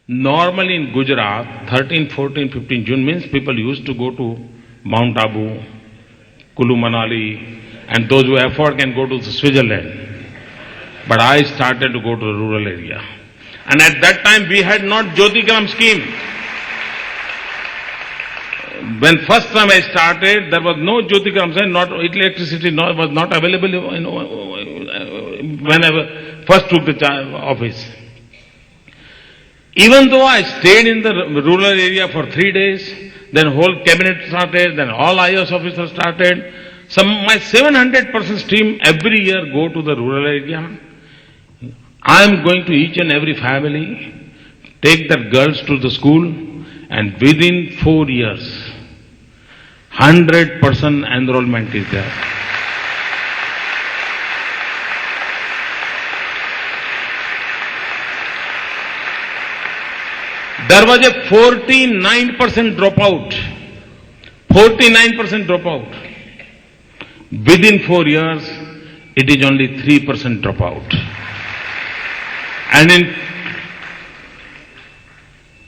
Normally in Gujarat, 13, 14, 15 June means people used to go to Mount Abu, Kulu Manali, and those who afford can go to Switzerland. But I started to go to the rural area. And at that time we had not Jyotigram scheme. When first time I started, there was no Jyotigram scheme, not electricity was not available when I first took the office. Even though I stayed in the rural area for 3 days, then whole cabinet started, then all IAS officers started. My 700% stream every year go to the rural area. I am going to each and every family, take their girls to the school, and within 4 years, 100% enrollment is there. There was a 49% dropout. 49% dropout. Within 4 years, it is only 3% dropout. And in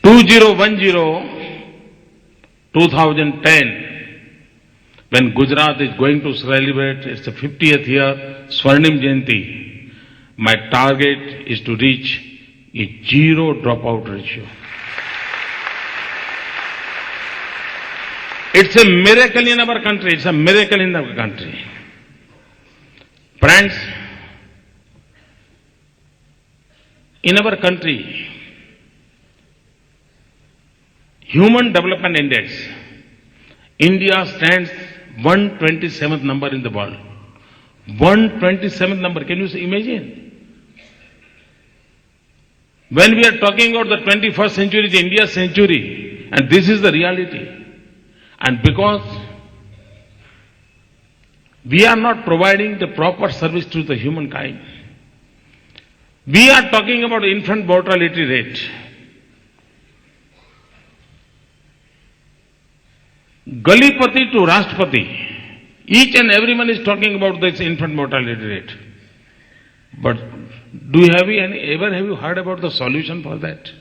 2010, when Gujarat is going to celebrate its 50th year Swarnim Jayanti, my target is to reach a 0 dropout ratio. It's a miracle in our country. It's a miracle in our country. Friends, in our country, Human Development Index, India stands 127th number in the world. 127th number, can you imagine? When we are talking about the 21st century, the India century, and this is the reality. And because we are not providing the proper service to the humankind, we are talking about infant mortality rate. Galipati to Rashtrapati, each and everyone is talking about this infant mortality rate. But have you heard about the solution for that?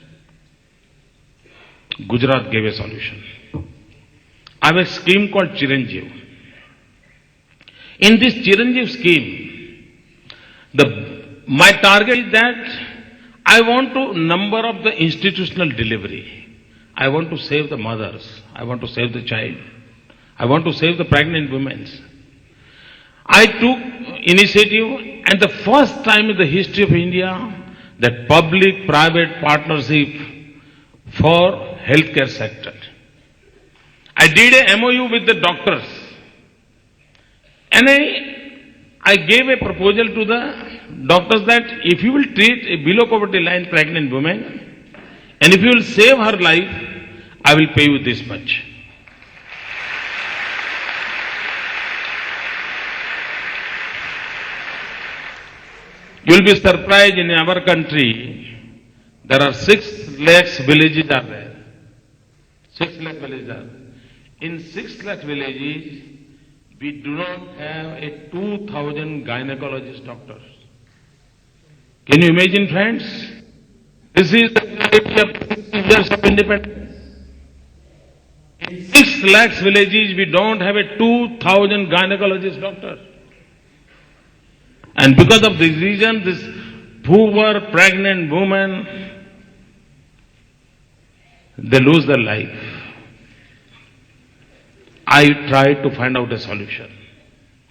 Gujarat gave a solution. I have a scheme called Chiranjeev. In this Chiranjeev scheme, my target is that I want to number of the institutional delivery. I want to save the mothers. I want to save the child. I want to save the pregnant women. I took initiative, and the first time in the history of India, that public-private partnership for healthcare sector. I did a MOU with the doctors, and I gave a proposal to the doctors that if you will treat a below poverty line pregnant woman, and if you will save her life, I will pay you this much. You will be surprised, in our country, there are 6 lakhs villages are there. 6 lakh villages are there. In 6 lakh villages, we do not have a 2,000 gynecologist doctors. Can you imagine, friends? This is the reality of 60 years of independence. In 6 lakhs villages, we don't have a 2,000 gynecologist doctors. And because of this reason, this poor pregnant woman, they lose their life. I tried to find out a solution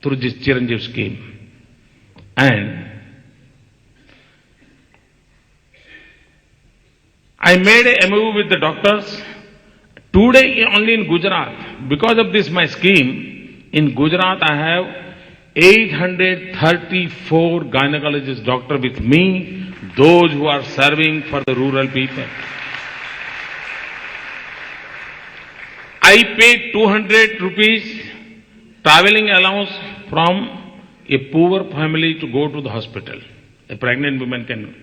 through this Chiranjeev scheme. And I made a MOU with the doctors. Today, only in Gujarat, because of this my scheme, in Gujarat I have 834 gynecologist doctors with me, those who are serving for the rural people. I paid 200 rupees traveling allowance from a poor family to go to the hospital. A pregnant woman can.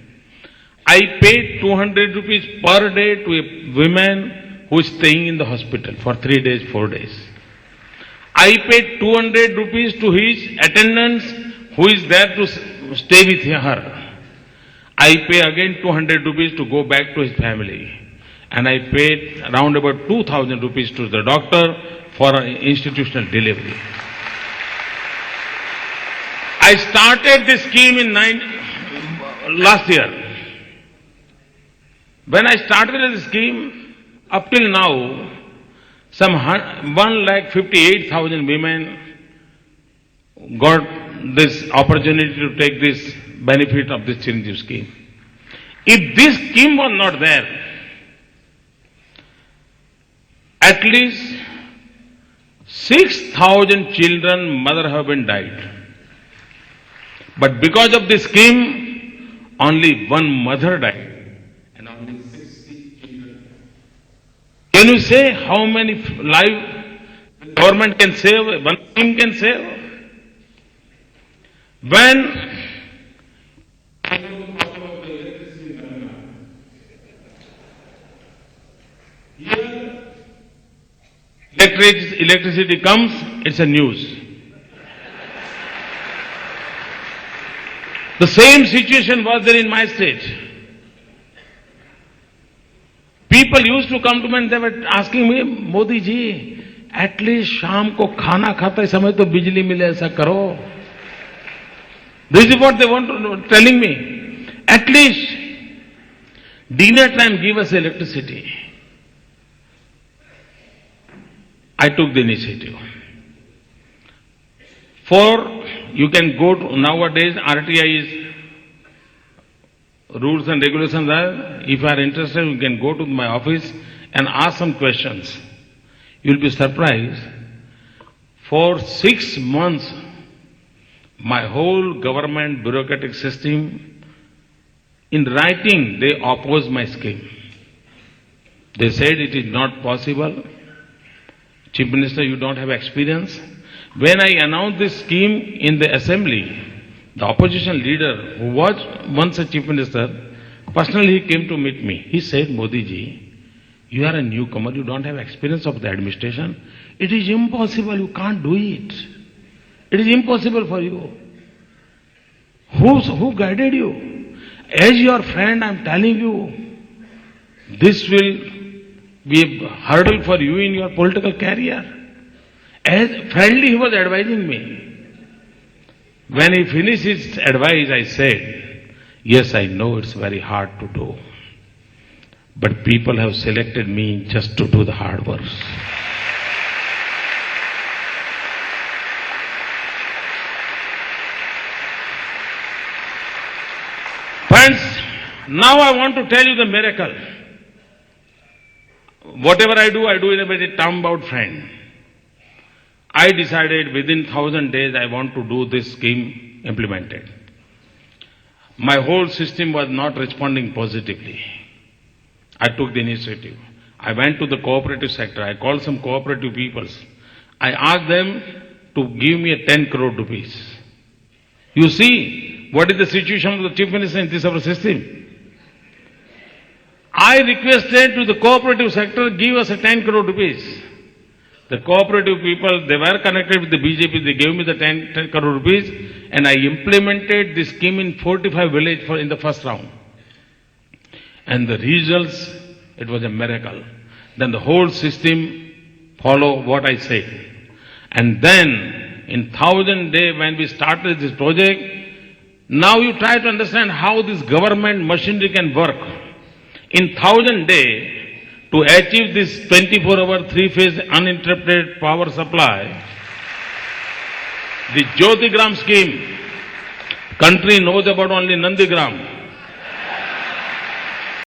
I paid 200 rupees per day to a woman who is staying in the hospital for 3 days, 4 days. I paid 200 rupees to his attendants who is there to stay with her. I pay again 200 rupees to go back to his family. And I paid around about 2,000 rupees to the doctor for an institutional delivery. I started this scheme in last year. When I started this scheme, up till now, some 1,58,000 women got this opportunity to take this benefit of this Chiranjeev scheme. If this scheme was not there, at least 6,000 children mother have been died. But because of this scheme, only one mother died. And only 60 children. Can you say how many lives the government can save, one scheme can save? When electricity comes, it's a news. The same situation was there in my state. People used to come to me and they were asking me, Modi ji, at least शाम को खाना खाते समय तो बिजली मिले ऐसा करो. This is what they want to telling me. At least dinner time give us electricity. I took the initiative. You can go to, nowadays RTI is, rules and regulations are, if you are interested, you can go to my office and ask some questions. You will be surprised. For 6 months, my whole government bureaucratic system, in writing, they opposed my scheme. They said it is not possible. Chief Minister, you don't have experience. When I announced this scheme in the assembly, the opposition leader, who was once a Chief Minister, personally he came to meet me. He said, Modi ji, you are a newcomer, you don't have experience of the administration. It is impossible, you can't do it. It is impossible for you. Who guided you? As your friend, I am telling you, this will be a hurdle for you in your political career. As friendly, he was advising me. When he finished his advice, I said, yes, I know it's very hard to do. But people have selected me just to do the hard work. Friends, now I want to tell you the miracle. Whatever I do in a very term-bound friend. I decided within 1,000 days I want to do this scheme implemented. My whole system was not responding positively. I took the initiative. I went to the cooperative sector. I called some cooperative peoples. I asked them to give me a 10 crore rupees. You see, what is the situation of the Chief Minister in this our system? I requested to the cooperative sector, give us a 10 crore rupees. The cooperative people, they were connected with the BJP, they gave me the 10 crore rupees, and I implemented this scheme in 45 villages in the first round. And the results, it was a miracle. Then the whole system followed what I said. And then, in 1,000 days, when we started this project, now you try to understand how this government machinery can work. In 1,000 days, to achieve this 24-hour, 3-phase uninterrupted power supply, the Jyotigram scheme, country knows about only Nandigram.